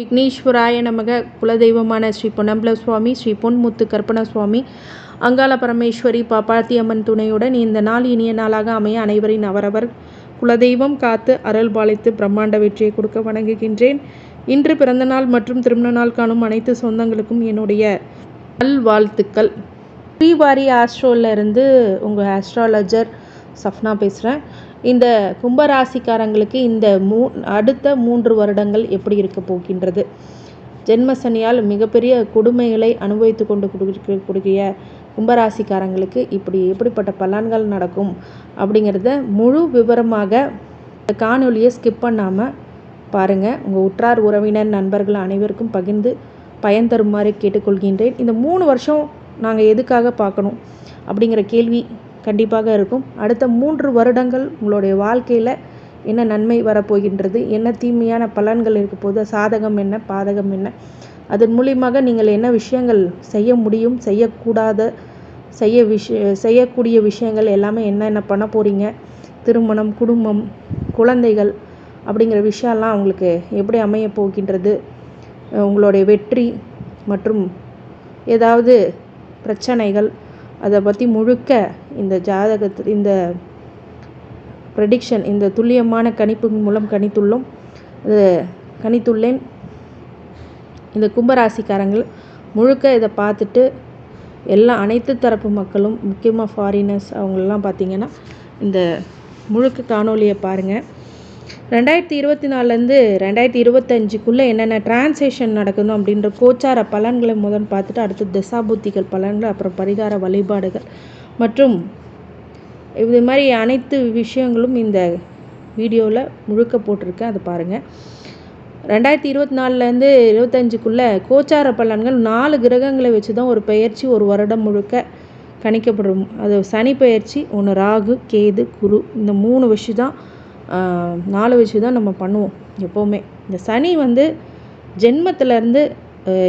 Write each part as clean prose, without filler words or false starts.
விக்னேஸ்வராய நமக. குலதெய்வமான ஸ்ரீ பொன்னம்பல சுவாமி, ஸ்ரீ பொன்முத்து கற்பன சுவாமி, அங்காள பரமேஸ்வரி, பாப்பாத்தி அம்மன் துணையுடன் இந்த நாள் இனிய நாளாக அமைய அனைவரின் அவரவர் குலதெய்வம் காத்து அருள் பாலித்து பிரம்மாண்ட வெற்றியை கொடுக்க வணங்குகின்றேன். இன்று பிறந்தநாள் மற்றும் திருமண நாள் காணும் அனைத்து சொந்தங்களுக்கும் என்னுடைய நல்வாழ்த்துக்கள். ஸ்ரீவாரி ஆஸ்ட்ரோலேருந்து உங்கள் ஆஸ்ட்ராலஜர் சஃப்னா பேசுகிறேன். இந்த கும்பராசிக்காரங்களுக்கு இந்த அடுத்த 3 வருடங்கள் எப்படி இருக்க போகின்றது? ஜென்ம சனியால் மிகப்பெரிய கொடுமைகளை அனுபவித்து கொண்டு கொடுக்கக்கூடிய கும்பராசிக்காரங்களுக்கு எப்படிப்பட்ட பலன்கள் நடக்கும் அப்படிங்கிறத முழு விவரமாக இந்த காணொலியை ஸ்கிப் பண்ணாமல் பாருங்கள். உங்கள் உற்றார் உறவினர் நண்பர்கள் அனைவருக்கும் பகிர்ந்து பயன் தருமாறு கேட்டுக்கொள்கின்றேன். இந்த 3 வருஷம் நாங்கள் எதுக்காக பார்க்கணும் அப்படிங்கிற கேள்வி கண்டிப்பாக இருக்கும். அடுத்த 3 வருடங்கள் உங்களுடைய வாழ்க்கையில் என்ன நன்மை வரப்போகின்றது, என்ன தீமையான பலன்கள் இருக்க போது, சாதகம் என்ன பாதகம் என்ன, அதன் மூலியமாக நீங்கள் என்ன விஷயங்கள் செய்ய முடியும், செய்யக்கூடிய விஷயங்கள் எல்லாமே என்ன பண்ண போகிறீங்க, திருமணம், குடும்பம், குழந்தைகள் அப்படிங்கிற விஷயம்லாம் உங்களுக்கு எப்படி அமைய போகின்றது, உங்களுடைய வெற்றி மற்றும் ஏதாவது பிரச்சனைகள், அதை பற்றி முழுக்க இந்த ஜாதகத்தில் இந்த ப்ரெடிக்ஷன், இந்த துல்லியமான கணிப்பு மூலம் கணித்துள்ளேன். இந்த கும்பராசிக்காரங்கள் முழுக்க இதை பார்த்துட்டு அனைத்து தரப்பு மக்களும், முக்கியமாக ஃபாரினர்ஸ் அவங்களெலாம் பார்த்திங்கன்னா இந்த முழுக்க காணொலியை பாருங்கள். 2024லேருந்து 2025க்குள்ளே என்னென்ன டிரான்சேக்ஷன் நடக்கணும் அப்படின்ற கோச்சார பலன்களை பார்த்துட்டு அடுத்து தசாபுத்திகள் பலன்கள், அப்புறம் பரிகார வழிபாடுகள் மற்றும் இது மாதிரி அனைத்து விஷயங்களும் இந்த வீடியோவில் முழுக்க போட்டிருக்கேன். அதை பாருங்கள். 2024லேருந்து 25க்குள்ளே கோச்சார பலன்கள் 4 கிரகங்களை வச்சு தான் ஒரு பெயர்ச்சி ஒரு வருடம் முழுக்க கணிக்கப்படும். அது சனி பெயர்ச்சி, ஒன்று ராகு, கேது, குரு, இந்த 3 விஷயம் தான் 4 விஷயம் தான் நம்ம பண்ணுவோம் எப்போவுமே. இந்த சனி ஜென்மத்திலேருந்து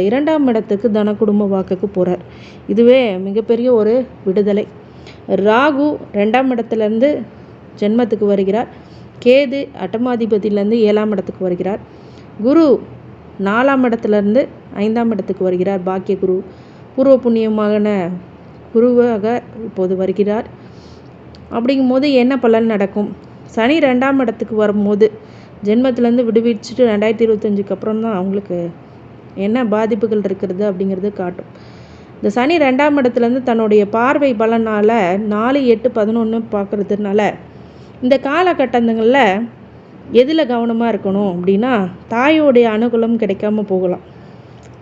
2ஆம் இடத்துக்கு தன குடும்ப வாக்குக்கு போகிறார். இதுவே மிகப்பெரிய ஒரு விடுதலை. ராகு 2ஆம் இடத்துலேருந்து ஜென்மத்துக்கு வருகிறார். கேது அட்டமாதிபதியிலேருந்து 7ஆம் இடத்துக்கு வருகிறார். குரு 4ஆம் இடத்துலேருந்து 5ஆம் இடத்துக்கு வருகிறார். பாக்கிய குரு, பூர்வ புண்ணியமான குருவாக இப்போது வருகிறார். அப்படிங்கும்போது என்ன பலன் நடக்கும்? சனி 2ஆம் இடத்துக்கு வரும்போது ஜென்மத்திலேருந்து விடுவிச்சுட்டு 2025க்கு அப்புறம் தான் அவங்களுக்கு என்ன பாதிப்புகள் இருக்கிறது அப்படிங்கிறது காட்டும். இந்த சனி 2ஆம் இடத்துலேருந்து தன்னுடைய பார்வை பலனால் 4, 8, 11 பார்க்குறதுனால இந்த காலகட்டங்களில் எதில் கவனமாக இருக்கணும் அப்படின்னா, தாயோடைய அனுகூலம் கிடைக்காம போகலாம்.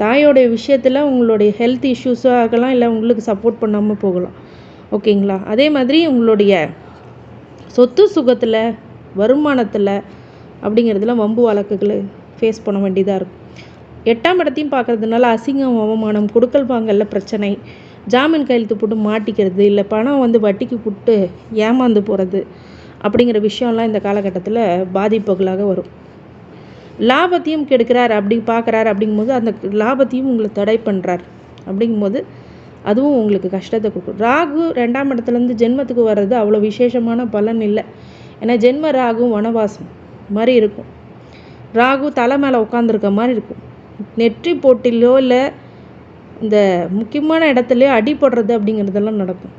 தாயோடைய விஷயத்தில் உங்களுடைய ஹெல்த் இஷ்யூஸாக ஆகலாம், இல்லை உங்களுக்கு சப்போர்ட் பண்ணாமல் போகலாம். ஓகேங்களா? அதே மாதிரி உங்களுடைய சொத்து சுகத்தில், வருமானத்தில் அப்படிங்கிறதுல வம்பு வழக்குகளை ஃபேஸ் பண்ண வேண்டியதாக இருக்கும். 8ஆம் இடத்தையும் பார்க்குறதுனால அசிங்கம், அவமானம், கொடுக்கல் வாங்கல பிரச்சனை, ஜாமீன் கையெழுத்து போட்டு மாட்டிக்கிறது, இல்லை பணம் வட்டிக்கு போட்டு ஏமாந்து போகிறது அப்படிங்கிற விஷயம்லாம் இந்த காலகட்டத்தில் பாதிப்புகளாக வரும். லாபத்தையும் கெடுக்கிறார் பார்க்குறாரு அப்படிங்கும்போது அந்த லாபத்தையும் உங்களை தடை பண்ணுறார். அப்படிங்கும்போது அதுவும் உங்களுக்கு கஷ்டத்தை கொடுக்கும். ராகு 2ஆம் இடத்துலேருந்து ஜென்மத்துக்கு வர்றது அவ்வளோ விசேஷமான பலன் இல்லை. ஏன்னா ஜென்ம ராகு வனவாசம் மாதிரி இருக்கும். ராகு தலை மேலே உட்காந்துருக்க மாதிரி இருக்கும். நெற்றி போட்டிலையோ இல்லை இந்த முக்கியமான இடத்துலையோ அடிபடுறது அப்படிங்கிறதெல்லாம் நடக்கும்.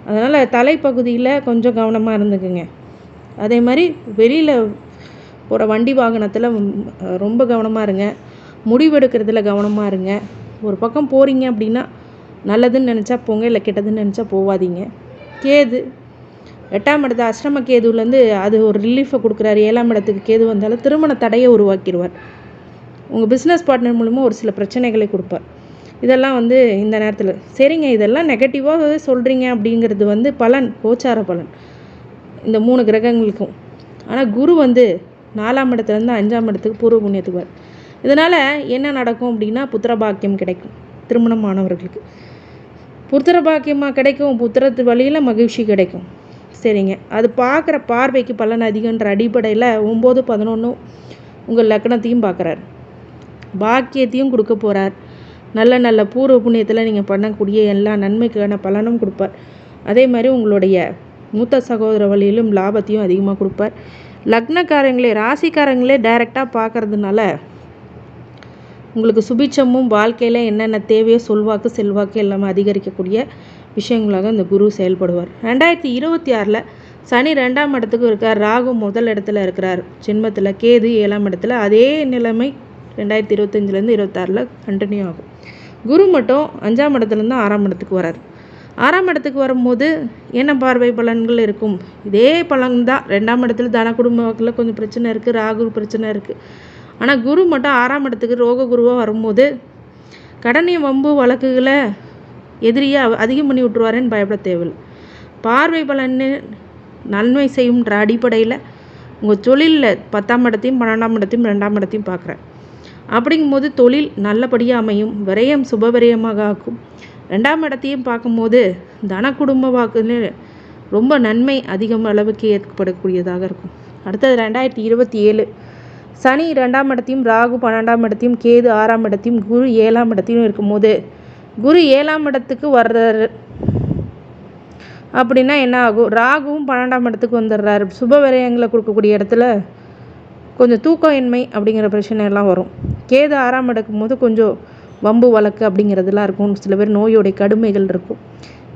அதனால் தலைப்பகுதியில் கொஞ்சம் கவனமாக இருந்துக்குங்க. அதே மாதிரி வெளியில் போகிற வண்டி வாகனத்தில் ரொம்ப கவனமாக இருங்க. முடிவெடுக்கிறதுல கவனமாக இருங்க. ஒரு பக்கம் போகிறீங்க அப்படின்னா நல்லதுன்னு நினச்சா போங்க, இல்லை கெட்டதுன்னு நினச்சா போகாதீங்க. கேது 8ஆம் இடத்து அஷ்டம கேதுலேருந்து அது ஒரு ரிலீஃபை கொடுக்குறாரு. 7ஆம் இடத்துக்கு கேது வந்தாலும் திருமண தடையை உருவாக்கிடுவார். உங்கள் பிஸ்னஸ் பார்ட்னர் மூலமாக ஒரு சில பிரச்சனைகளை கொடுப்பார். இதெல்லாம் இந்த நேரத்தில் சரிங்க. இதெல்லாம் நெகட்டிவாக சொல்கிறீங்க அப்படிங்கிறது பலன், கோச்சார பலன் இந்த 3 கிரகங்களுக்கும். ஆனால் குரு 4ஆம் இடத்துலேருந்து 5ஆம் இடத்துக்கு பூர்வ புண்ணியத்துக்கு வரும். இதனால் என்ன நடக்கும் அப்படின்னா, புத்திர பாக்கியம் கிடைக்கும். திருமணமானவர்களுக்கு புத்திர பாக்கியமாக கிடைக்கும். புத்திரத்து வழியில் மகிழ்ச்சி கிடைக்கும். சரிங்க. அது பார்க்குற பார்வைக்கு பலன் அதிகன்ற அடிப்படையில் 9, 11 உங்கள் லக்னத்தையும் பார்க்குறாரு. பாக்கியத்தையும் கொடுக்க போகிறார். நல்ல பூர்வ புண்ணியத்தில் நீங்கள் பண்ணக்கூடிய எல்லா நன்மைக்கான பலனும் கொடுப்பார். அதே மாதிரி உங்களுடைய மூத்த சகோதர வழியிலும் லாபத்தையும் அதிகமாக கொடுப்பார். லக்னக்காரங்களே, ராசிக்காரங்களே டைரெக்டாக பார்க்கறதுனால உங்களுக்கு சுபிட்சமும் வாழ்க்கையில் என்னென்ன தேவையோ சொல்வாக்கு செல்வாக்கு எல்லாமே அதிகரிக்கக்கூடிய விஷயங்களாக இந்த குரு செயல்படுவார். 2026 சனி 2ஆம் இடத்துக்கு இருக்கார், ராகு முதல் இடத்துல இருக்கிறார் ஜென்மத்தில், கேது 7ஆம் இடத்துல. அதே நிலைமை 2025 26 கண்டினியூ ஆகும். குரு மட்டும் 5ஆம் இடத்துலேருந்து 6ஆம் இடத்துக்கு வரார். 6ஆம் இடத்துக்கு வரும்போது என்ன பார்வை பலன்கள் இருக்கும்? இதே பலன் தான். 2ஆம் இடத்துல தன குடும்ப வாக்கில் கொஞ்சம் பிரச்சனை இருக்குது, ராகு பிரச்சனை இருக்குது. ஆனால் குரு மட்டும் 6ஆம் இடத்துக்கு ரோக குருவாக வரும்போது கடனை வம்பு வழக்குகளை எதிரியாக அதிகம் பண்ணி விட்டுருவாருன்னு பயப்பட தேவையில்லை. பார்வை பலன் நன்மை செய்யும்ன்ற அடிப்படையில் உங்கள் தொழிலில் 10ஆம் இடத்தையும் 12ஆம் இடத்தையும் 2ஆம் இடத்தையும் பார்க்குறேன். அப்படிங்கும்போது தொழில் நல்லபடியாக அமையும், விரயம் சுபவிரயமாக ஆக்கும். 2ஆம் இடத்தையும் பார்க்கும்போது தன குடும்ப வாக்குன்னு ரொம்ப நன்மை அதிகம் அளவுக்கு ஏற்படக்கூடியதாக இருக்கும். அடுத்தது 2027 சனி 2ஆம் இடத்தையும், ராகு 12ஆம் இடத்தையும், கேது 6ஆம் இடத்தையும், குரு 7ஆம் இடத்தையும் இருக்கும்போது குரு 7ஆம் இடத்துக்கு வர்றாரு அப்படின்னா என்ன ஆகும்? ராகுவும் 12ஆம் இடத்துக்கு வந்துடுறாரு. சுப விரயங்களை கொடுக்கக்கூடிய இடத்துல கொஞ்சம் தூக்கமின்மை அப்படிங்கிற பிரச்சனை எல்லாம் வரும். கேது 6ஆம் இடக்கும் போது கொஞ்சம் வம்பு வழக்கு அப்படிங்கிறதுலாம் இருக்கும். சில பேர் நோயோடைய கடுமைகள் இருக்கும்,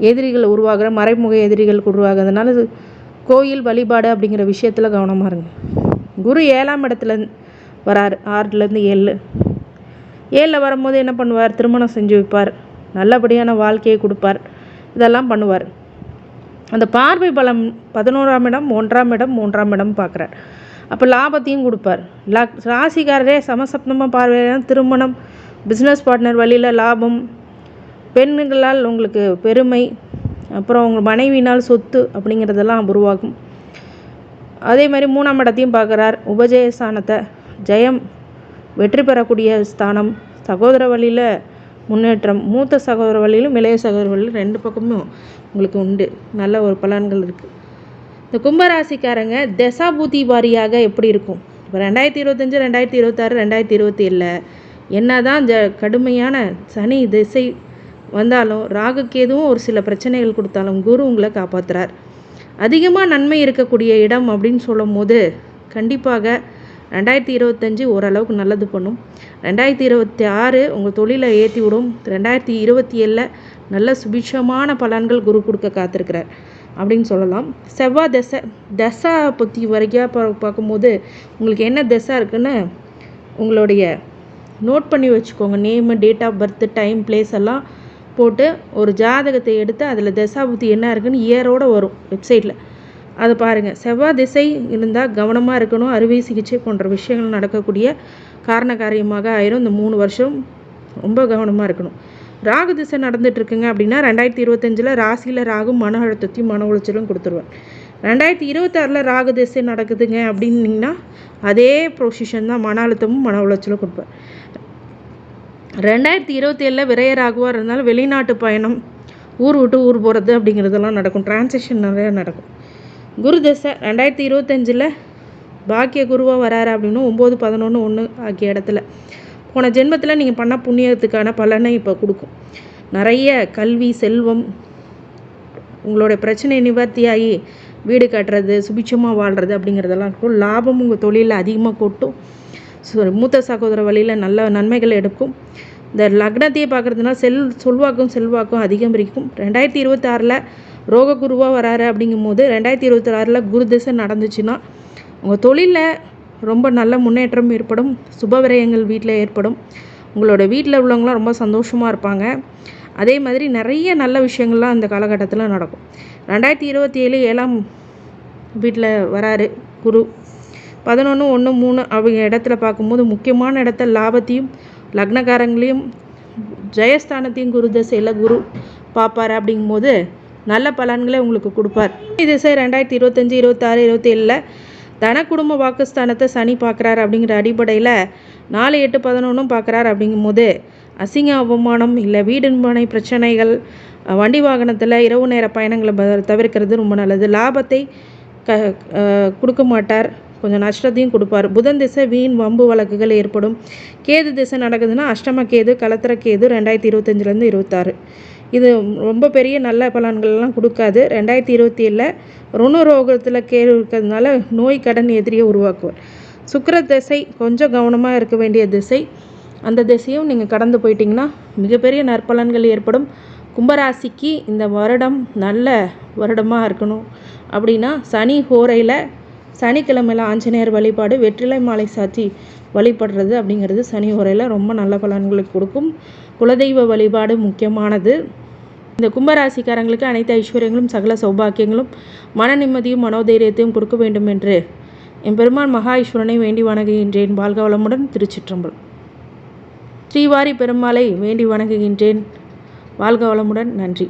எதிரிகள் உருவாகிற மறைமுக எதிரிகள் உருவாகிறதுனால கோயில் வழிபாடு அப்படிங்கிற விஷயத்தில் கவனமாக இருங்க. குரு 7ஆம் இடத்துல வராரு, 6லேருந்து 7 வரும்போது என்ன பண்ணுவார்? திருமணம் செஞ்சு வைப்பார், நல்லபடியான வாழ்க்கையை கொடுப்பார், இதெல்லாம் பண்ணுவார். அந்த பார்வை பலம் 11ஆம் இடம், 1ஆம் இடம், 3ஆம் இடம் பார்க்குறார். அப்போ லாபத்தையும் கொடுப்பார். ராசிக்காரரே சமசப்தமாக பார்வையான திருமணம், பிஸ்னஸ் பார்ட்னர் வழியில் லாபம், பெண்களால் உங்களுக்கு பெருமை, அப்புறம் உங்கள் மனைவினால் சொத்து அப்படிங்கிறதெல்லாம் உருவாகும். அதே மாதிரி 3ஆம் இடத்தையும் பார்க்குறார், உபஜய ஸ்தானத்தை, ஜெயம் வெற்றி பெறக்கூடிய ஸ்தானம், சகோதர வழியில் முன்னேற்றம், மூத்த சகோதர வழியிலும் இளைய சகோதர வழியிலும் 2 பக்கமும் உங்களுக்கு உண்டு, நல்ல ஒரு பலன்கள் இருக்குது. இந்த கும்பராசிக்காரங்க தசாபூதி வாரியாக எப்படி இருக்கும்? இப்போ 2025, 2026, 2027 என்ன தான் கடுமையான சனி திசை வந்தாலும், ராகுக்கு எதுவும் ஒரு சில பிரச்சனைகள் கொடுத்தாலும் குரு உங்களை காப்பாற்றுறார். அதிகமாக நன்மை இருக்கக்கூடிய இடம் அப்படின்னு சொல்லும் போது கண்டிப்பாக 2025 ஓரளவுக்கு நல்லது பண்ணும். 2026 உங்கள் தொழிலை ஏற்றி விடும். 2027 நல்ல சுபிட்சமான பலன்கள் குரு கொடுக்க காத்திருக்கிறார் அப்படின்னு சொல்லலாம். செவ்வாய் தசா பற்றி வரைக்கும் பார்க்கும்போது உங்களுக்கு என்ன தசை இருக்குன்னு உங்களுடைய நோட் பண்ணி வச்சுக்கோங்க. Name, date of birth, time, place எல்லாம் போட்டு ஒரு ஜாதகத்தை எடுத்து அதில் தசாபுத்தி என்ன இருக்குன்னு இயரோடு வரும் வெப்சைட்டில், அதை பாருங்கள். செவ்வாய் திசை இருந்தால் கவனமாக இருக்கணும். அறுவை சிகிச்சை போன்ற விஷயங்கள் நடக்கக்கூடிய காரண காரியமாக ஆயிரும். இந்த 3 வருஷம் ரொம்ப கவனமாக இருக்கணும். ராகு திசை நடந்துகிட்ருக்குங்க அப்படின்னா 2025 ராசியில் ராகு மன அழுத்தத்தையும் மன உளைச்சலும் கொடுத்துருவார். 2026 ராகு திசை நடக்குதுங்க அப்படின்னிங்கன்னா அதே பொசிஷன் தான், மன அழுத்தமும் மன உளைச்சலும் கொடுப்பார். 2027 விரைய ராகுவாக இருந்தாலும் வெளிநாட்டு பயணம், ஊர் விட்டு ஊர் போகிறது அப்படிங்கிறதெல்லாம் நடக்கும். டிரான்சாக்ஷன் நிறையா நடக்கும். குரு தசை 2025 பாக்கிய குருவாக வராரு அப்படின்னா 9, 11, 1 ஆகிய இடத்துல போன ஜென்மத்தில் நீங்கள் பண்ண புண்ணியத்துக்கான பலனை இப்போ கொடுக்கும். நிறைய கல்வி, செல்வம், உங்களுடைய பிரச்சனை நிவர்த்தியாகி வீடு கட்டுறது, சுபிட்சமாக வாழ்கிறது அப்படிங்கிறதெல்லாம் இருக்கும். லாபம் உங்கள் தொழிலில் அதிகமாக கொட்டும். மூத்த சகோதர வழியில் நல்ல நன்மைகளை எடுக்கும். இந்த லக்னத்தையே பார்க்குறதுனா செல்வாக்கும் அதிகம் இருக்கும். 2026 ரோக குருவாக வராரு அப்படிங்கும்போது 2026 குரு திசை நடந்துச்சுன்னா உங்கள் தொழிலில் ரொம்ப நல்ல முன்னேற்றம் ஏற்படும். சுபவிரயங்கள் வீட்டில் ஏற்படும். உங்களோட வீட்டில் உள்ளவங்களாம் ரொம்ப சந்தோஷமாக இருப்பாங்க. அதே மாதிரி நிறைய நல்ல விஷயங்கள்லாம் இந்த காலகட்டத்தில் நடக்கும். 2027 7ஆம் வீட்டில் வராரு குரு. 11, 1, 3 அவங்க இடத்துல பார்க்கும்போது முக்கியமான இடத்த லாபத்தையும் லக்னக்காரங்களையும் ஜெயஸ்தானத்தையும் குரு திசையில் குரு பார்ப்பார். அப்படிங்கும்போது நல்ல பலன்களை உங்களுக்கு கொடுப்பார். திசை 2025, 26, 27 தன குடும்ப வாக்குஸ்தானத்தை சனி பார்க்குறாரு. அப்படிங்கிற அடிப்படையில் 4, 8, 11 பார்க்குறாரு. அப்படிங்கும்போது அசிங்க அவமானம் இல்லை வீடு மனை பிரச்சனைகள், வண்டி வாகனத்தில் இரவு நேர பயணங்களை தவிர்க்கிறது ரொம்ப நல்லது. லாபத்தை கொடுக்க மாட்டார், கொஞ்சம் நஷ்டத்தையும் கொடுப்பார். புதன் திசை வீண் வம்பு வழக்குகள் ஏற்படும். கேது திசை நடக்குதுன்னா அஷ்டம கேது, கலத்திர கேது 2025 26 இது ரொம்ப பெரிய நல்ல பலன்கள்லாம் கொடுக்காது. 2027 ருணரோகத்தில் கேது இருக்கிறதுனால நோய் கடன் எதிரியை உருவாக்குவார். சுக்கிர திசை கொஞ்சம் கவனமாக இருக்க வேண்டிய திசை. அந்த திசையும் நீங்கள் கடந்து போயிட்டிங்கன்னா மிகப்பெரிய நற்பலன்கள் ஏற்படும். கும்பராசிக்கு இந்த வருடம் நல்ல வருடமாக இருக்கணும் அப்படின்னா சனி ஹோரையில் சனிக்கிழமையில் ஆஞ்சநேயர் வழிபாடு, வெற்றிலை மாலை சாத்தி வழிபடுறது அப்படிங்கிறது சனி ஹோரையில் ரொம்ப நல்ல பலன்களை கொடுக்கும். குலதெய்வ வழிபாடு முக்கியமானது. இந்த கும்பராசிக்காரங்களுக்கு அனைத்து ஐஸ்வர்யங்களும் சகல சௌபாக்கியங்களும் மன நிம்மதியும் மனோதைரியத்தையும் கொடுக்க வேண்டும் என்று என் பெருமான் மகா ஈஸ்வரனை வேண்டி வணங்குகின்றேன். வாழ்க வளமுடன். திருச்சிற்றம்பலம். ஸ்ரீவாரி பெருமாளை வேண்டி வணங்குகின்றேன். வாழ்க வளமுடன். நன்றி.